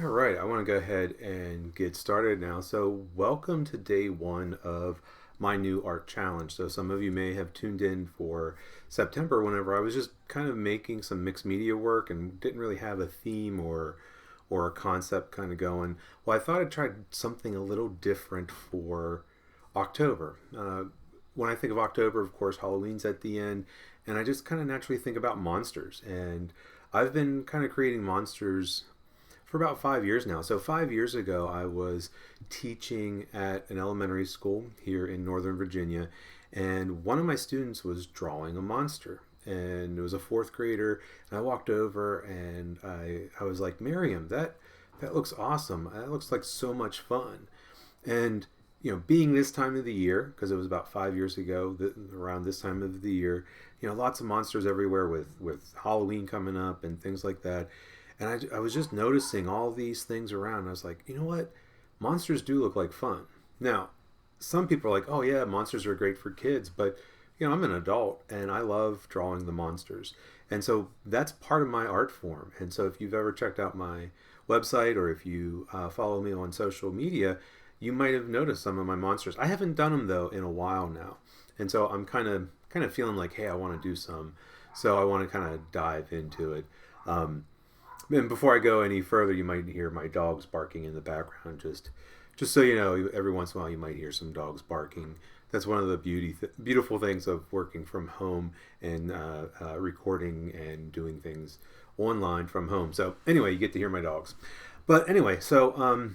All right, I want to go ahead and get started now. So, welcome to day one of my new art challenge. So, some of you may have tuned in for September whenever I was just kind of making some mixed media work and didn't really have a theme or a concept kind of going. Well, I thought I'd try something a little different for October. When I think of October, of course, Halloween's at the end, and I just kind of naturally think about monsters. And I've been kind of creating monsters for about 5 years now. So 5 years ago, I was teaching at an elementary school here in Northern Virginia, and one of my students was drawing a monster. And it was a fourth grader, and I walked over and I was like, Miriam, that looks awesome. That looks like so much fun. And being this time of the year, because it was about 5 years ago, around this time of the year, lots of monsters everywhere with Halloween coming up and things like that. And I was just noticing all these things around. I was like, you know what? Monsters do look like fun. Now, some people are like, oh yeah, monsters are great for kids, but I'm an adult and I love drawing the monsters. And so that's part of my art form. And so if you've ever checked out my website or if you follow me on social media, you might have noticed some of my monsters. I haven't done them though in a while now. And so I'm kind of feeling like, hey, I want to do some. So I want to kind of dive into it. And before I go any further, you might hear my dogs barking in the background. Just so you know, every once in a while you might hear some dogs barking. That's one of the beautiful things of working from home and recording and doing things online from home. So anyway, you get to hear my dogs. But anyway, so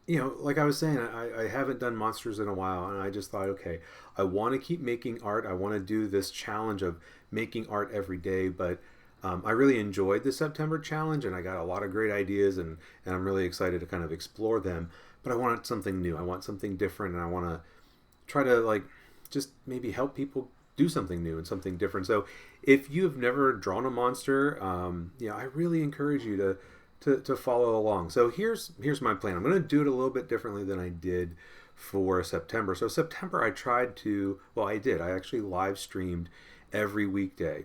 like I was saying, I haven't done monsters in a while, and I just thought, okay, I want to keep making art. I want to do this challenge of making art every day, but I really enjoyed the September challenge, and I got a lot of great ideas, and I'm really excited to kind of explore them. But I want something new. I want something different, and I want to try to just maybe help people do something new and something different. So if you've never drawn a monster, I really encourage you to follow along. So here's my plan. I'm going to do it a little bit differently than I did for September. So September I did. I actually live streamed every weekday.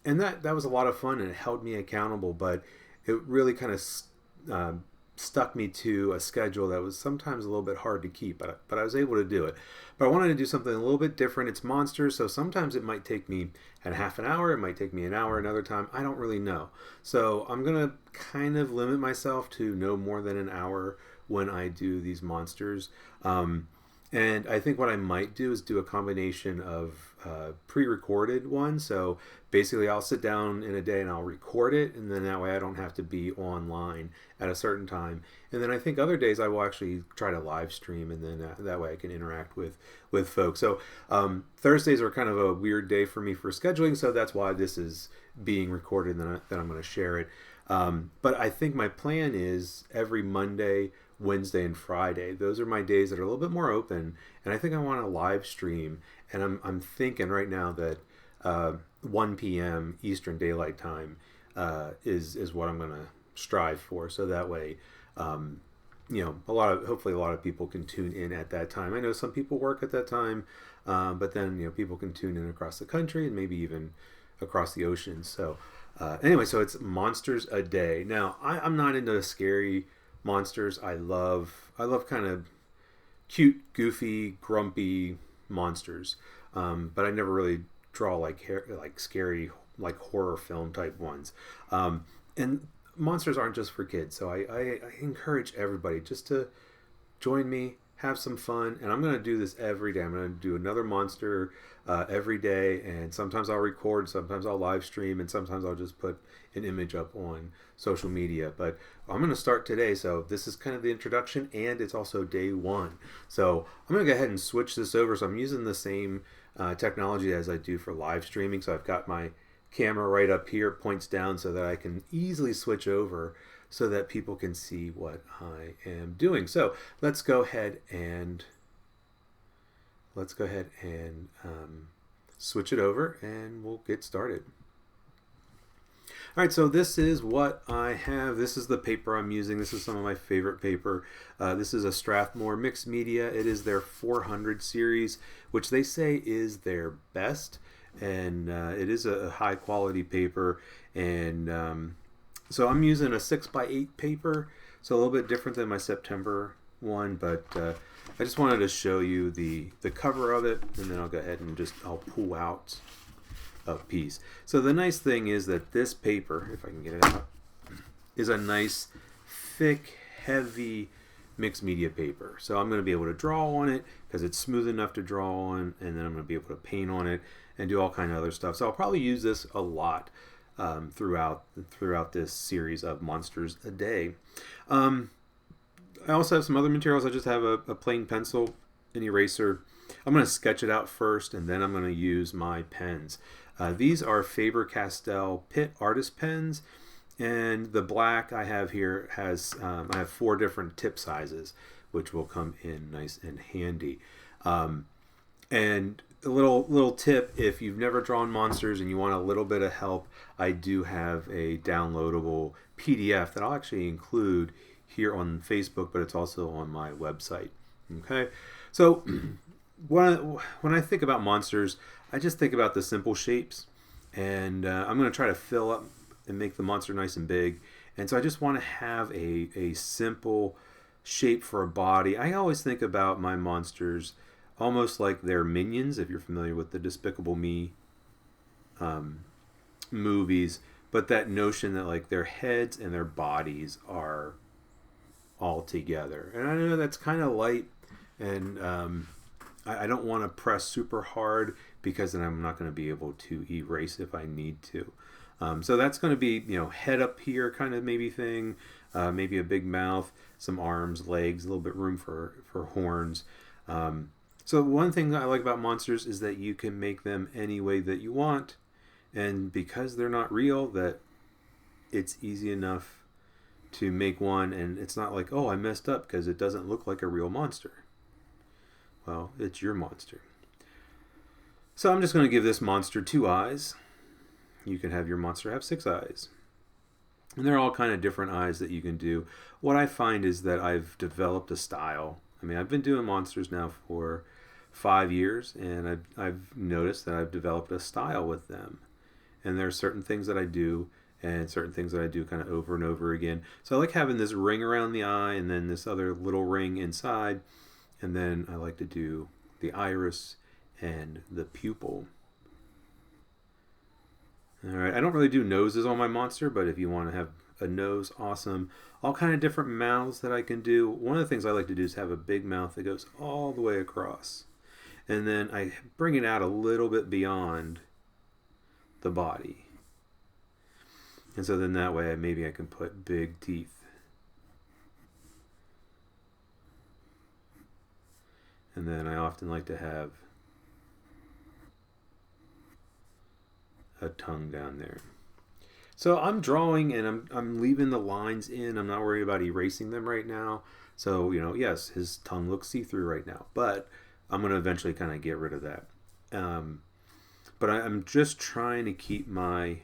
And that was a lot of fun and it held me accountable, but it really kind of stuck me to a schedule that was sometimes a little bit hard to keep, but I was able to do it. But I wanted to do something a little bit different. It's monsters, so sometimes it might take me a half an hour, it might take me an hour another time. I don't really know. So I'm going to kind of limit myself to no more than an hour when I do these monsters. And I think what I might do is do a combination of pre-recorded ones. So basically I'll sit down in a day and I'll record it, and then that way I don't have to be online at a certain time. And then I think other days I will actually try to live stream, and then that way I can interact with folks. So Thursdays are kind of a weird day for me for scheduling, so that's why this is being recorded, and then I'm going to share it. But I think my plan is every Monday, Wednesday, and Friday. Those are my days that are a little bit more open, and I think I want to live stream. And I'm thinking right now that 1 p.m. Eastern Daylight Time is what I'm going to strive for. So that way, hopefully a lot of people can tune in at that time. I know some people work at that time, but then people can tune in across the country and maybe even across the ocean. So anyway, so it's monsters a day. Now I'm not into scary monsters. I love kind of cute, goofy, grumpy monsters, but I never really draw like scary, like horror film type ones. And monsters aren't just for kids, so I encourage everybody just to join me, have some fun, and I'm going to do this every day. I'm going to do another monster every day, and sometimes I'll record, sometimes I'll live stream, and sometimes I'll just put an image up on social media. But I'm going to start today, so this is kind of the introduction, and it's also day one. So I'm going to go ahead and switch this over. So I'm using the same technology as I do for live streaming. So I've got my camera right up here, points down, so that I can easily switch over so that people can see what I am doing. So let's go ahead and switch it over, and we'll get started. All right, so this is what I have. This is the paper I'm using. This is some of my favorite paper. This is a Strathmore Mixed Media. It is their 400 series, which they say is their best. And it is a high quality paper. And So I'm using a 6x8 paper, so a little bit different than my September one, but I just wanted to show you the cover of it, and then I'll go ahead and I'll pull out a piece. So the nice thing is that this paper, if I can get it out, is a nice, thick, heavy mixed media paper. So I'm going to be able to draw on it because it's smooth enough to draw on, and then I'm going to be able to paint on it and do all kind of other stuff. So I'll probably use this a lot throughout this series of Monsters a Day. I also have some other materials. I just have a plain pencil, an eraser. I'm going to sketch it out first, and then I'm going to use my pens. These are Faber-Castell Pitt Artist Pens, and the black I have here has I have 4 different tip sizes, which will come in nice and handy. And a little tip: if you've never drawn monsters and you want a little bit of help, I do have a downloadable PDF that I'll actually include here on Facebook, but it's also on my website. Okay, so when I think about monsters, I just think about the simple shapes, and I'm going to try to fill up and make the monster nice and big. And so I just want to have a simple shape for a body. I always think about my monsters almost like they're minions, if you're familiar with the Despicable Me movies, but that notion that like their heads and their bodies are all together. And I know that's kind of light, and I don't want to press super hard because then I'm not going to be able to erase if I need to. So that's going to be, head up here kind of maybe thing, maybe a big mouth, some arms, legs, a little bit room for horns. So one thing that I like about monsters is that you can make them any way that you want, and because they're not real, that it's easy enough to make one, and it's not like, oh, I messed up because it doesn't look like a real monster. Well, it's your monster. So I'm just going to give this monster 2 eyes. You can have your monster have 6 eyes. And they're all kind of different eyes that you can do. What I find is that I've developed a style. I mean, I've been doing monsters now for 5 years, and I've noticed that I've developed a style with them. And there are certain things that I do and certain things that I do kind of over and over again. So I like having this ring around the eye and then this other little ring inside. And then I like to do the iris and the pupil. All right, I don't really do noses on my monster, but if you want to have a nose, awesome. All kind of different mouths that I can do. One of the things I like to do is have a big mouth that goes all the way across. And then I bring it out a little bit beyond the body. And so then that way maybe I can put big teeth. And then I often like to have a tongue down there. So I'm drawing and I'm leaving the lines in. I'm not worried about erasing them right now. So, yes, his tongue looks see-through right now, but I'm going to eventually kind of get rid of that. But I'm just trying to keep my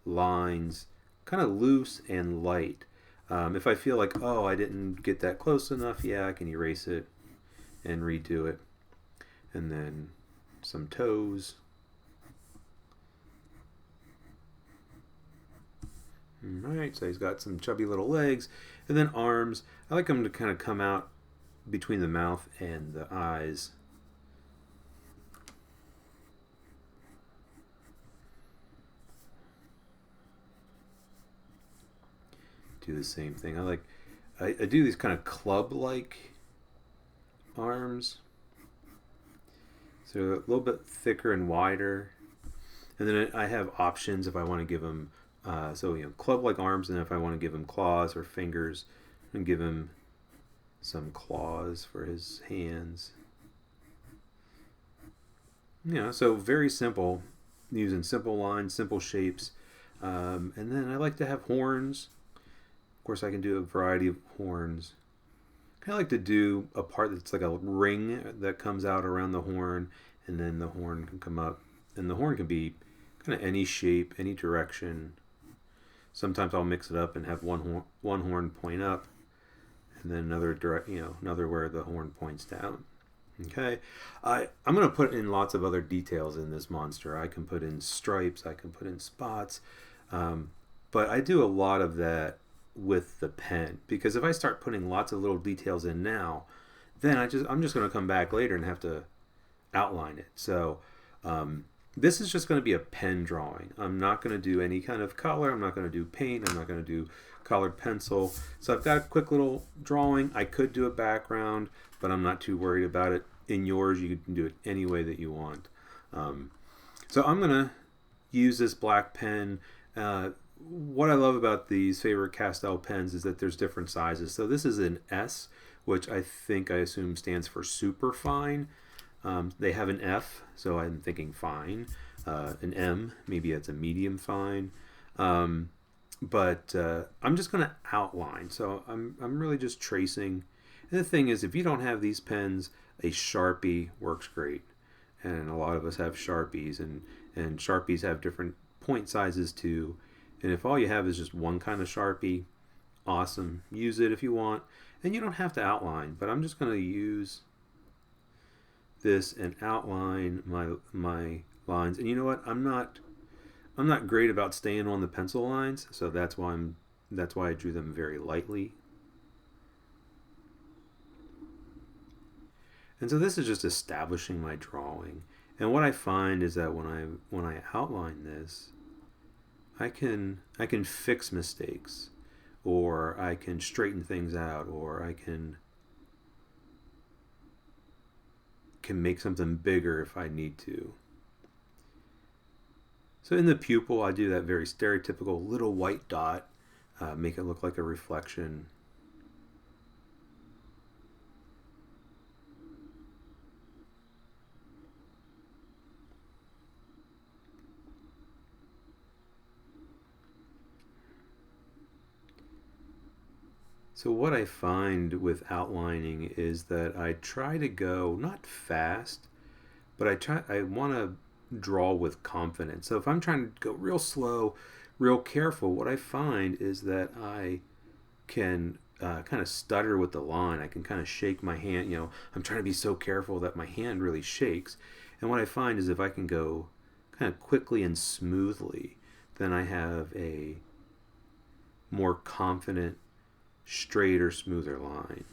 lines kind of loose and light. If I feel like, oh, I didn't get that close enough, I can erase it and redo it. And then some toes. Alright, so he's got some chubby little legs. And then arms. I like them to kind of come out between the mouth and the eyes. Do the same thing. I do these kind of club-like arms. So a little bit thicker and wider. And then I have options if I want to give them club-like arms, and if I want to give him claws or fingers, and give him some claws for his hands. So very simple, using simple lines, simple shapes. And then I like to have horns. Of course, I can do a variety of horns. I like to do a part that's like a ring that comes out around the horn, and then the horn can come up. And the horn can be kind of any shape, any direction. Sometimes I'll mix it up and have one horn point up, and then another where the horn points down. Okay, I'm going to put in lots of other details in this monster. I can put in stripes, I can put in spots, but But I do a lot of that with the pen, because if I start putting lots of little details in now, then I'm just going to come back later and have to outline it. So this is just going to be a pen drawing. I'm not going to do any kind of color. I'm not going to do paint. I'm not going to do colored pencil. So I've got a quick little drawing. I could do a background, but I'm not too worried about it. In yours, you can do it any way that you want. So I'm going to use this black pen. What I love about these Faber-Castell pens is that there's different sizes. So this is an S, which I assume stands for super fine. They have an F, so I'm thinking fine. An M, maybe it's a medium fine. But I'm just going to outline. So I'm really just tracing. And the thing is, if you don't have these pens, a Sharpie works great. And a lot of us have Sharpies, and Sharpies have different point sizes too. And if all you have is just one kind of Sharpie, awesome. Use it if you want. And you don't have to outline, but I'm just going to use this and outline my lines. And you know what? I'm not great about staying on the pencil lines, so that's why I drew them very lightly. And so this is just establishing my drawing. And what I find is that when I outline this, I can fix mistakes, or I can straighten things out, or I can make something bigger if I need to. So in the pupil, I do that very stereotypical little white dot, make it look like a reflection. So what I find with outlining is that I try to go not fast, but I want to draw with confidence. So if I'm trying to go real slow, real careful, what I find is that I can kind of stutter with the line. I can kind of shake my hand. I'm trying to be so careful that my hand really shakes. And what I find is if I can go kind of quickly and smoothly, then I have a more confident, straighter, smoother line.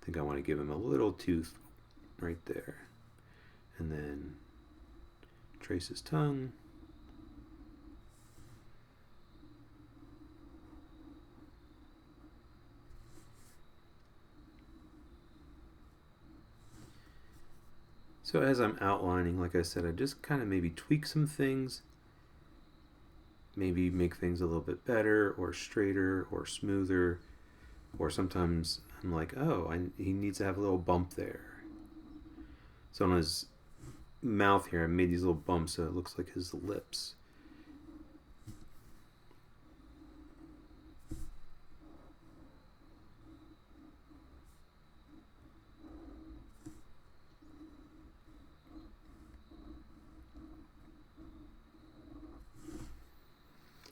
I think I want to give him a little tooth right there. And then trace his tongue. So as I'm outlining, like I said, I just kind of maybe tweak some things, maybe make things a little bit better or straighter or smoother, or sometimes I'm like, oh, he needs to have a little bump there. So on his mouth here, I made these little bumps so it looks like his lips.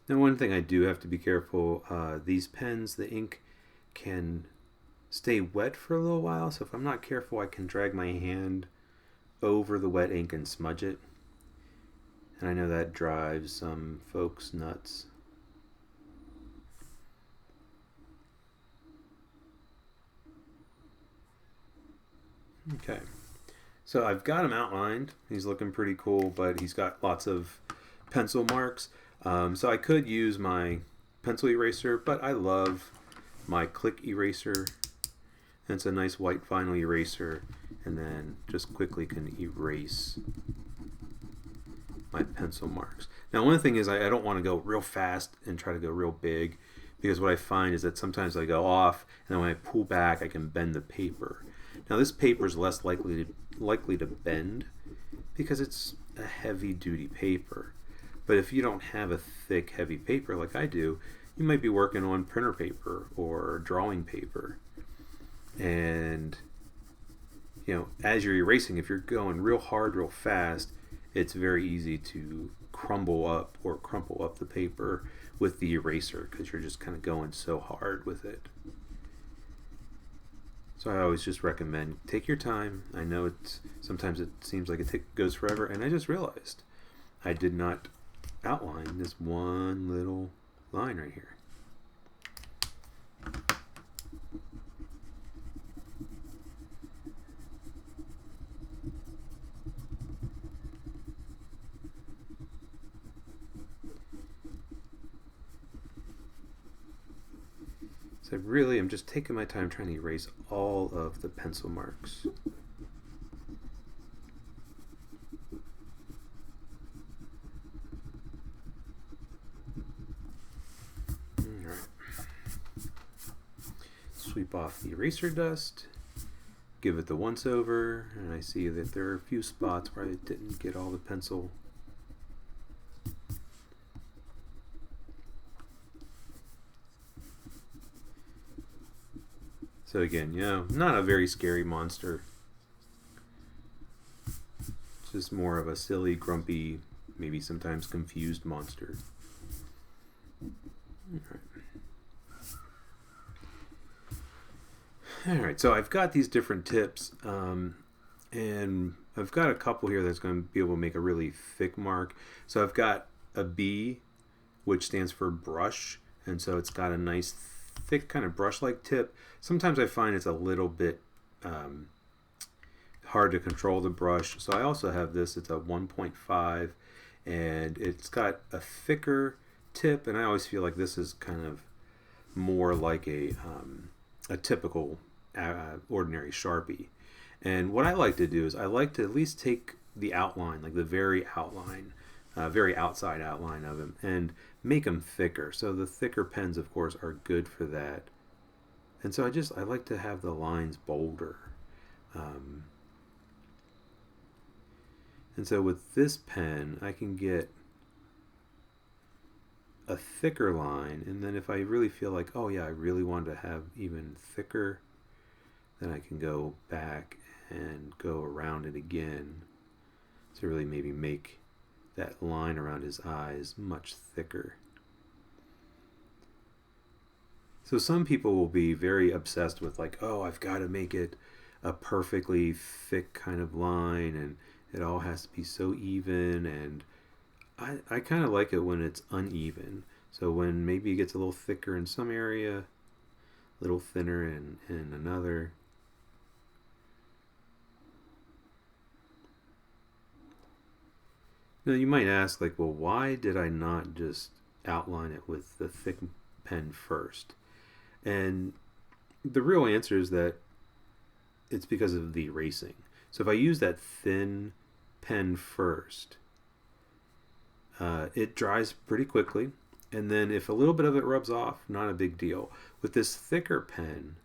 Now, one thing I do have to be careful, these pens, the ink can stay wet for a little while, so if I'm not careful, I can drag my hand over the wet ink and smudge it. And I know that drives some folks nuts. Okay, so I've got him outlined. He's looking pretty cool, but he's got lots of pencil marks. So I could use my pencil eraser, but I love my click eraser. And it's a nice white vinyl eraser, and then just quickly can erase my pencil marks. Now, one thing is I don't want to go real fast and try to go real big, because what I find is that sometimes I go off, and then when I pull back, I can bend the paper. Now, this paper is less likely to bend because it's a heavy-duty paper. But if you don't have a thick, heavy paper like I do, you might be working on printer paper or drawing paper. And, as you're erasing, if you're going real hard, real fast, it's very easy to crumple up the paper with the eraser because you're just kind of going so hard with it. So I always just recommend take your time. I know sometimes it seems like it goes forever, and I just realized I did not outline this one little line right here. So really, I'm just taking my time trying to erase all of the pencil marks. All right. Sweep off the eraser dust, give it the once over, and I see that there are a few spots where I didn't get all the pencil. So again, not a very scary monster. It's just more of a silly, grumpy, maybe sometimes confused monster. Alright, so I've got these different tips, and I've got a couple here that's going to be able to make a really thick mark. So I've got a B, which stands for brush, and so it's got a nice thick kind of brush-like tip. Sometimes I find it's a little bit hard to control the brush, so I also have this. It's a 1.5, and it's got a thicker tip, and I always feel like this is kind of more like a typical ordinary Sharpie. And what I like to do is I like to at least take the outline, like the very outline, very outside outline of them, and make them thicker. So the thicker pens, of course, are good for that. And so I like to have the lines bolder. And so with this pen, I can get a thicker line, and then if I really feel like, oh yeah, I really want to have even thicker, then I can go back and go around it again to really maybe make that line around his eyes much thicker. So some people will be very obsessed with like, oh, I've got to make it a perfectly thick kind of line, and it all has to be so even, and I kind of like it when it's uneven. So when maybe it gets a little thicker in some area, a little thinner in another. Now you might ask, like, well, why did I not just outline it with the thick pen first? And the real answer is that it's because of the erasing. So if I use that thin pen first, it dries pretty quickly, and then if a little bit of it rubs off, not a big deal. With this thicker pen,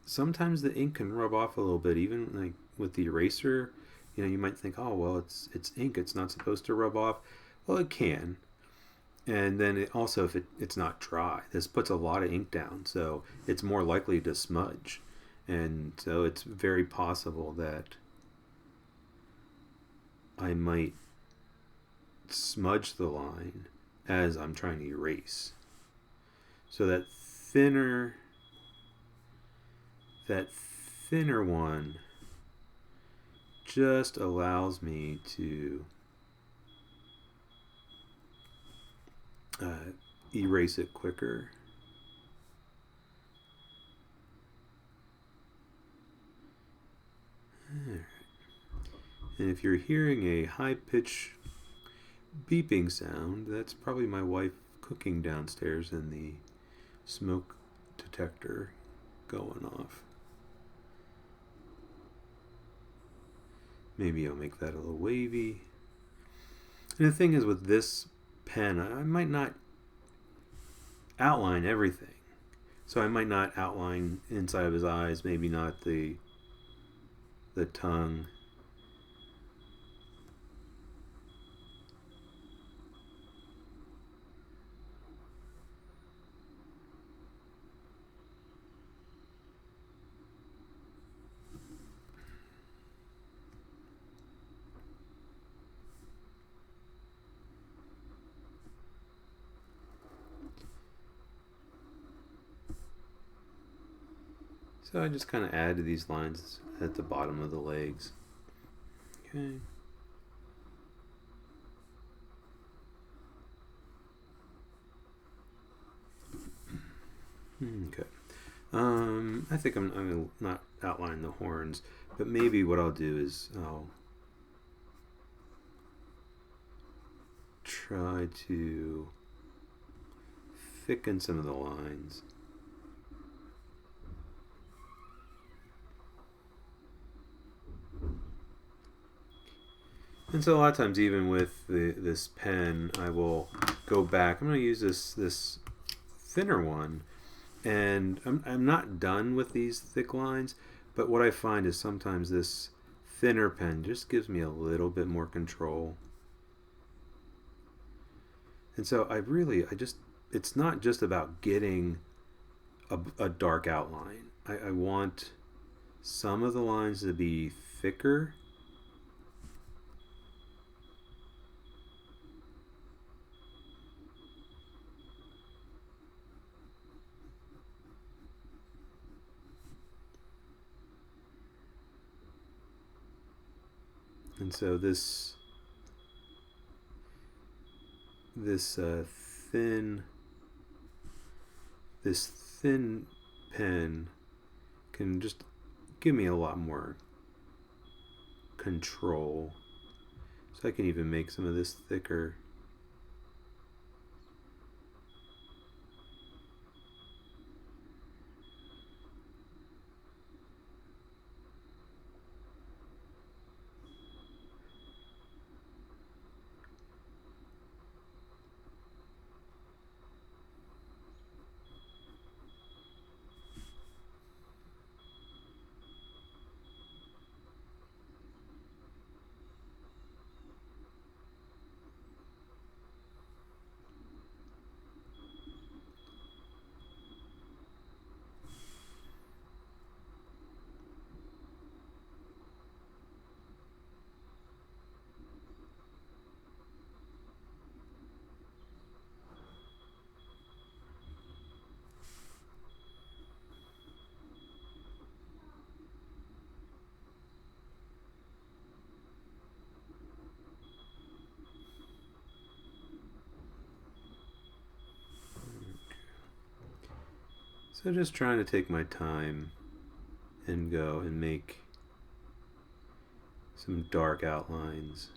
sometimes the ink can rub off a little bit, even like with the eraser. You might think, oh well, it's ink, it's not supposed to rub off. Well, it can. And then it also, if it's not dry, this puts a lot of ink down, so it's more likely to smudge. And so it's very possible that I might smudge the line as I'm trying to erase. So that thinner one just allows me to erase it quicker. And if you're hearing a high-pitched beeping sound, that's probably my wife cooking downstairs and the smoke detector going off. Maybe I'll make that a little wavy. And the thing is, with this pen, I might not outline everything. So I might not outline inside of his eyes, maybe not the tongue. So I just kind of add to these lines at the bottom of the legs. Okay. Okay. I think I'm going to not outline the horns, but maybe what I'll do is I'll try to thicken some of the lines. And so a lot of times, even with this pen, I will go back. I'm going to use this thinner one, and I'm not done with these thick lines, but what I find is sometimes this thinner pen just gives me a little bit more control. And so I just, it's not just about getting a dark outline. I want some of the lines to be thicker. And so this thin this thin pen can just give me a lot more control. So I can even make some of this thicker. So just trying to take my time and go and make some dark outlines.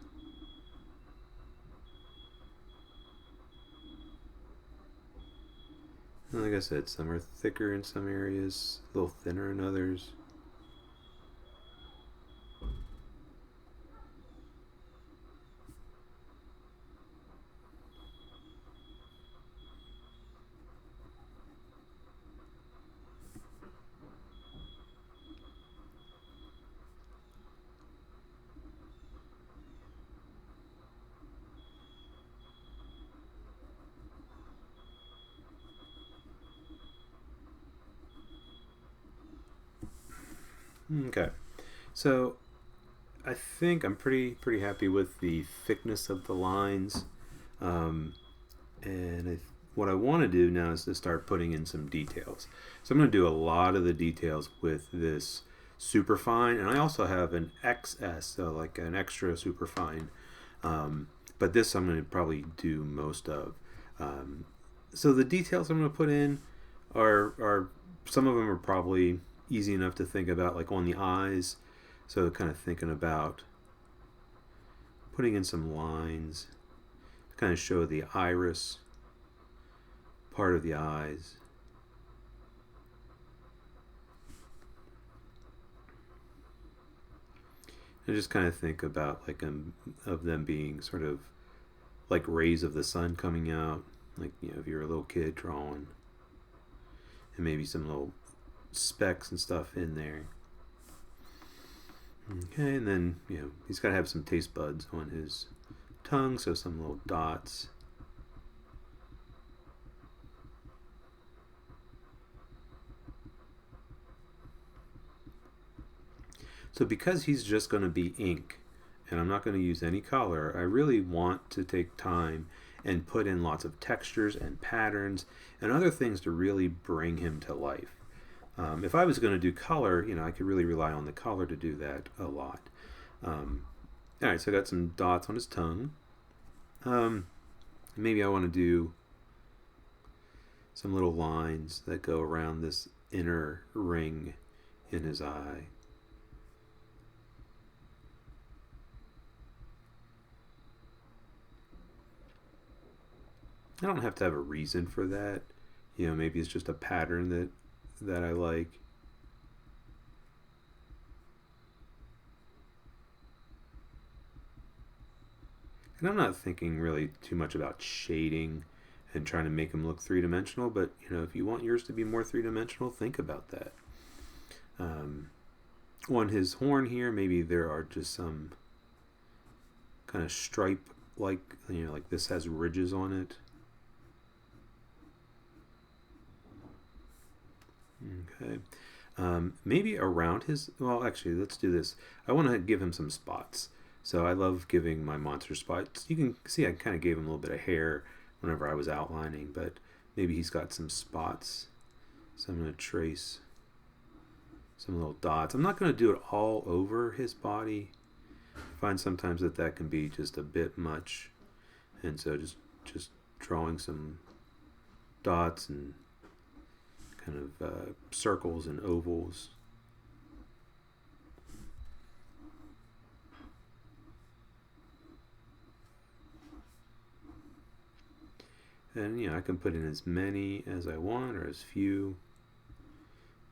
And like I said, some are thicker in some areas, a little thinner in others. Okay, so I think I'm pretty happy with the thickness of the lines, um, and what I want to do now is to start putting in some details. So I'm going to do a lot of the details with this superfine, and I also have an XS, so like an extra superfine, but this I'm going to probably do most of. Um, so the details I'm going to put in are some of them are probably easy enough to think about, like on the eyes. So kind of thinking about putting in some lines to kind of show the iris part of the eyes. And just kind of think about like of them being sort of like rays of the sun coming out, like, you know, if you're a little kid drawing, and maybe some little specks and stuff in there. Okay, and then, you know, he's got to have some taste buds on his tongue, so some little dots. So because he's just going to be ink, and I'm not going to use any color, I really want to take time and put in lots of textures and patterns and other things to really bring him to life. If I was going to do color, you know, I could really rely on the color to do that a lot. All right, so I got some dots on his tongue. Maybe I want to do some little lines that go around this inner ring in his eye. I don't have to have a reason for that. Maybe it's just a pattern that I like. And I'm not thinking really too much about shading and trying to make them look three-dimensional, but if you want yours to be more three-dimensional, think about that. On his horn here, maybe there are just some kind of stripe, like this has ridges on it. Okay. Maybe around his, well, actually, let's do this. I want to give him some spots. So I love giving my monster spots. You can see I kind of gave him a little bit of hair whenever I was outlining, but maybe he's got some spots. So I'm going to trace some little dots. I'm not going to do it all over his body. I find sometimes that can be just a bit much. And so just drawing some dots and kind of circles and ovals. And I can put in as many as I want or as few.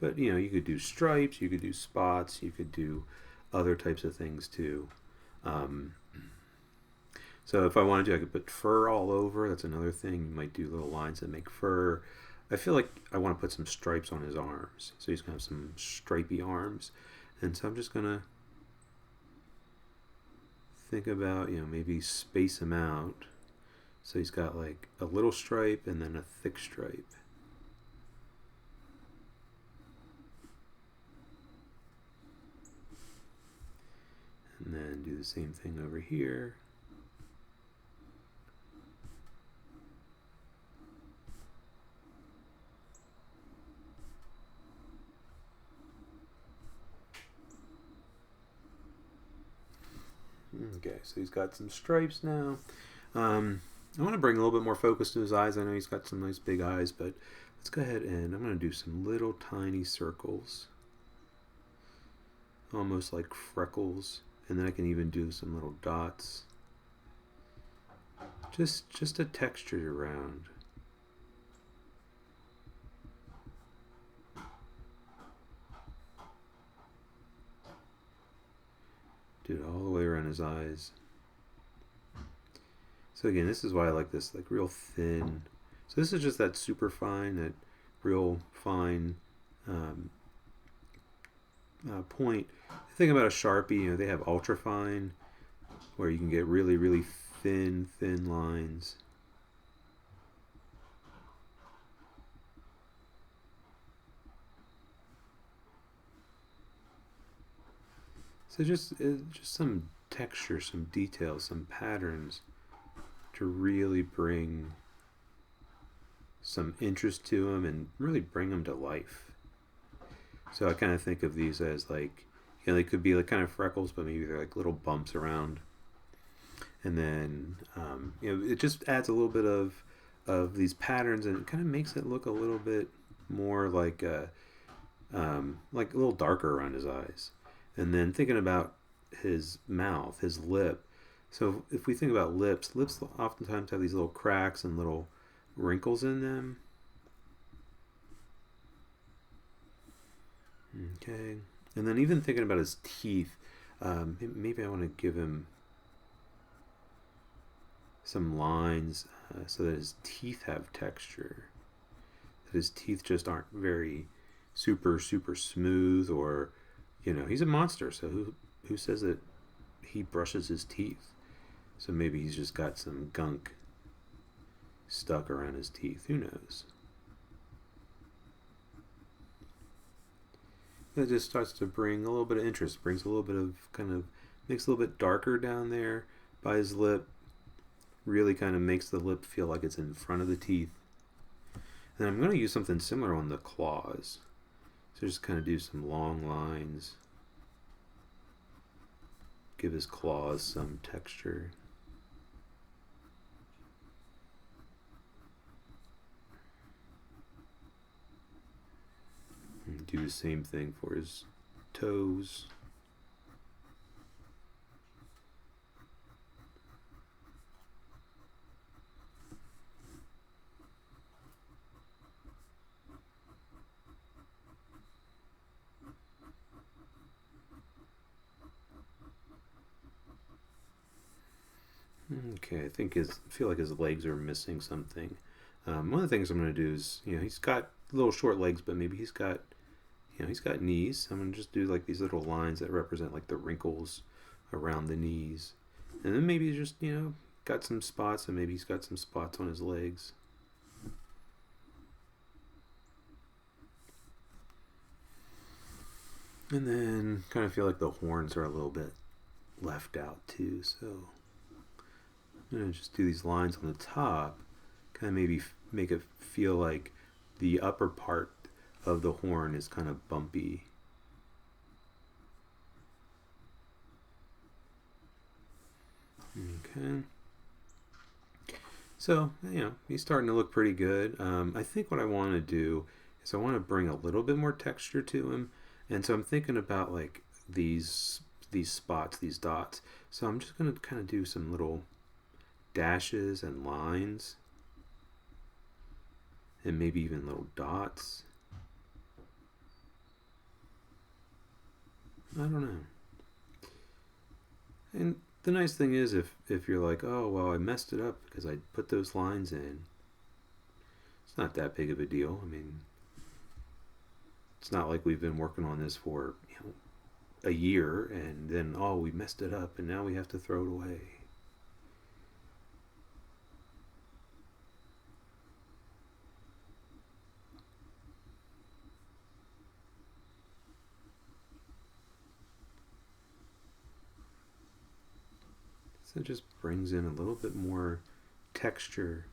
But you could do stripes, you could do spots, you could do other types of things too. So if I wanted to, I could put fur all over. That's another thing. You might do little lines that make fur. I feel like I want to put some stripes on his arms. So he's going to have some stripy arms. And so I'm just going to think about, maybe space him out. So he's got like a little stripe and then a thick stripe. And then do the same thing over here. Okay, so he's got some stripes now. I want to bring a little bit more focus to his eyes. I know he's got some nice big eyes, but let's go ahead and I'm going to do some little tiny circles. Almost like freckles. And then I can even do some little dots. Just a texture around. Do it all the way around his eyes. So again, this is why I like this, like real thin. So this is just that super fine, that real fine point. The thing about a Sharpie, they have ultra fine, where you can get really, really thin lines. So just some texture, some details, some patterns to really bring some interest to them and really bring them to life. So I kind of think of these as like, they could be like kind of freckles, but maybe they're like little bumps around. And then, it just adds a little bit of these patterns, and it kind of makes it look a little bit more like a little darker around his eyes. And then thinking about his mouth, his lip. So if we think about lips oftentimes have these little cracks and little wrinkles in them. Okay. And then even thinking about his teeth, maybe I want to give him some lines so that his teeth have texture. That his teeth just aren't very super smooth, or he's a monster, so who says that he brushes his teeth? So maybe he's just got some gunk stuck around his teeth. Who knows? That just starts to bring a little bit of interest, brings a little bit of makes a little bit darker down there by his lip, really kind of makes the lip feel like it's in front of the teeth. And I'm going to use something similar on the claws. So just kind of do some long lines. Give his claws some texture. the same thing for his toes. Okay, feel like his legs are missing something. One of the things I'm going to do is, he's got little short legs, but maybe he's got knees. I'm going to just do like these little lines that represent like the wrinkles around the knees. And then maybe just, got some spots, and maybe he's got some spots on his legs. And then kind of feel like the horns are a little bit left out too. So I'm going to just do these lines on the top, kind of maybe make it feel like the upper part of the horn is kind of bumpy. Okay. So, he's starting to look pretty good. I think what I want to do is I want to bring a little bit more texture to him. And so I'm thinking about like these spots, these dots. So I'm just going to kind of do some little dashes and lines, and maybe even little dots. I don't know. And the nice thing is, if you're like, oh, well, I messed it up because I put those lines in, it's not that big of a deal. I mean, it's not like we've been working on this for a year and then, oh, we messed it up and now we have to throw it away. So it just brings in a little bit more texture.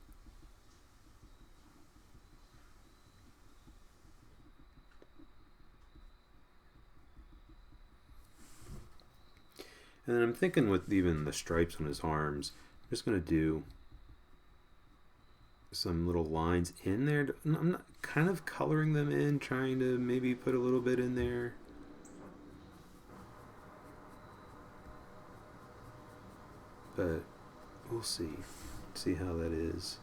And then I'm thinking with even the stripes on his arms, I'm just going to do some little lines in there. I'm not kind of coloring them in, trying to maybe put a little bit in there. But we'll see how that is.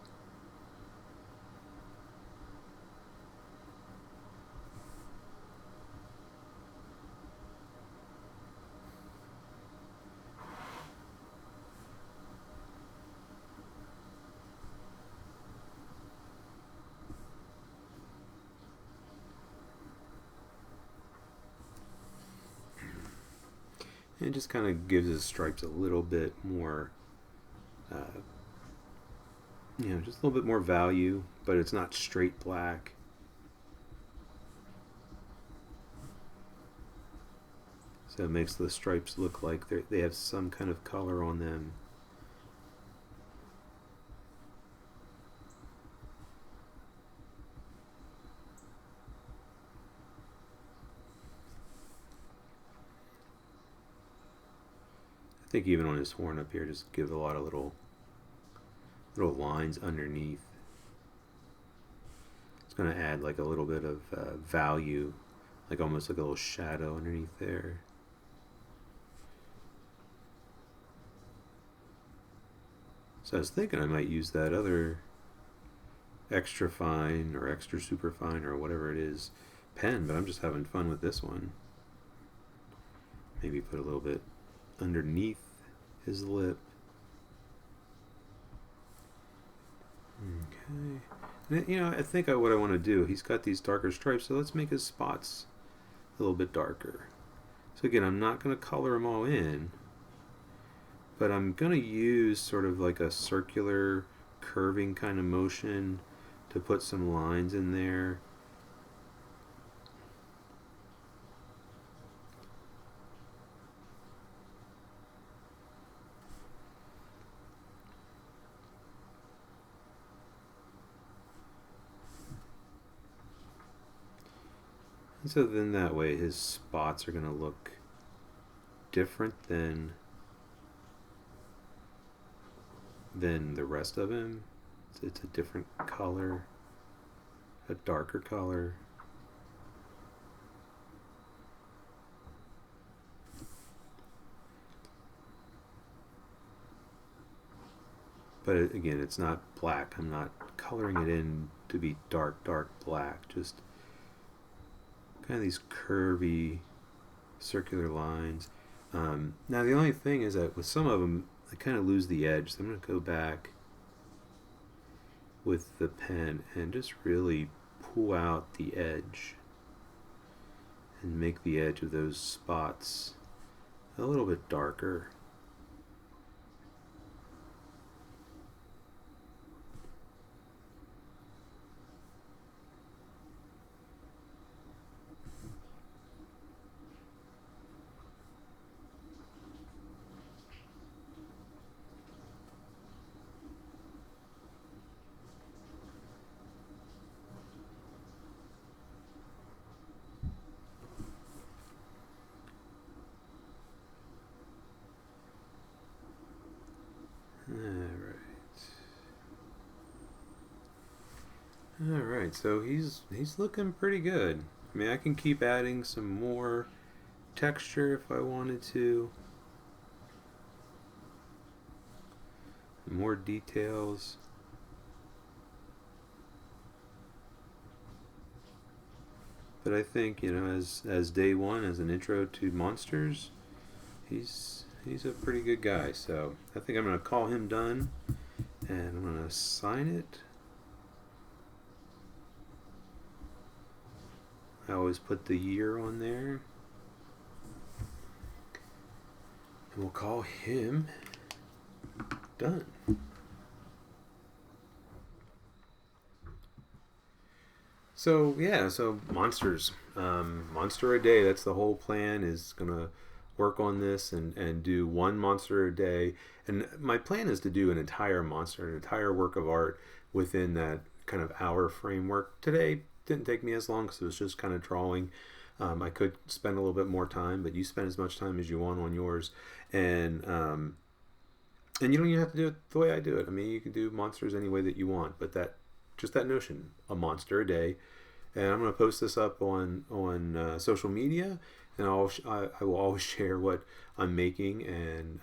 It just kind of gives his stripes a little bit more, just a little bit more value, but it's not straight black. So it makes the stripes look like they have some kind of color on them. I think even on his horn up here, just give a lot of little lines underneath. It's going to add like a little bit of value, like almost like a little shadow underneath there. So I was thinking I might use that other extra fine or extra super fine or whatever it is pen, but I'm just having fun with this one. Maybe put a little bit underneath his lip. Okay. And, I think what I want to do, he's got these darker stripes, so let's make his spots a little bit darker. So again, I'm not going to color them all in, but I'm going to use sort of like a circular curving kind of motion to put some lines in there. And so then that way his spots are going to look different than the rest of him. It's a different color, a darker color. but again, it's not black. I'm not coloring it in to be dark black. Just kind of these curvy circular lines. Now the only thing is that with some of them, I kind of lose the edge. So I'm going to go back with the pen and just really pull out the edge and make the edge of those spots a little bit darker. All right, so he's looking pretty good. I mean, I can keep adding some more texture if I wanted to, more details. But I think, as day one, as an intro to monsters, he's a pretty good guy. So I think I'm gonna call him done, and I'm gonna sign it. I always put the year on there. And we'll call him done. So yeah, so monsters. Monster a day, that's the whole plan, is gonna work on this and do one monster a day. And my plan is to do an entire monster, an entire work of art within that kind of hour framework. Today didn't take me as long because it was just kind of drawing. I could spend a little bit more time, but you spend as much time as you want on yours, and you don't even have to do it the way I do it. I mean, you can do monsters any way that you want, but that notion, a monster a day. And I'm going to post this up on social media, and I will always share what I'm making, and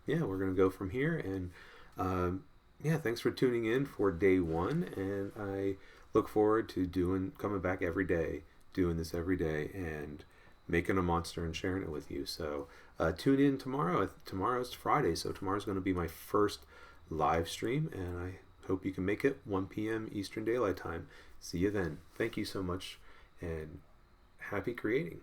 yeah, we're going to go from here. And yeah, thanks for tuning in for day one, and I look forward to coming back every day, doing this every day, and making a monster and sharing it with you. So tune in tomorrow. Tomorrow's Friday, so tomorrow's going to be my first live stream, and I hope you can make it 1 p.m. Eastern Daylight Time. See you then. Thank you so much, and happy creating.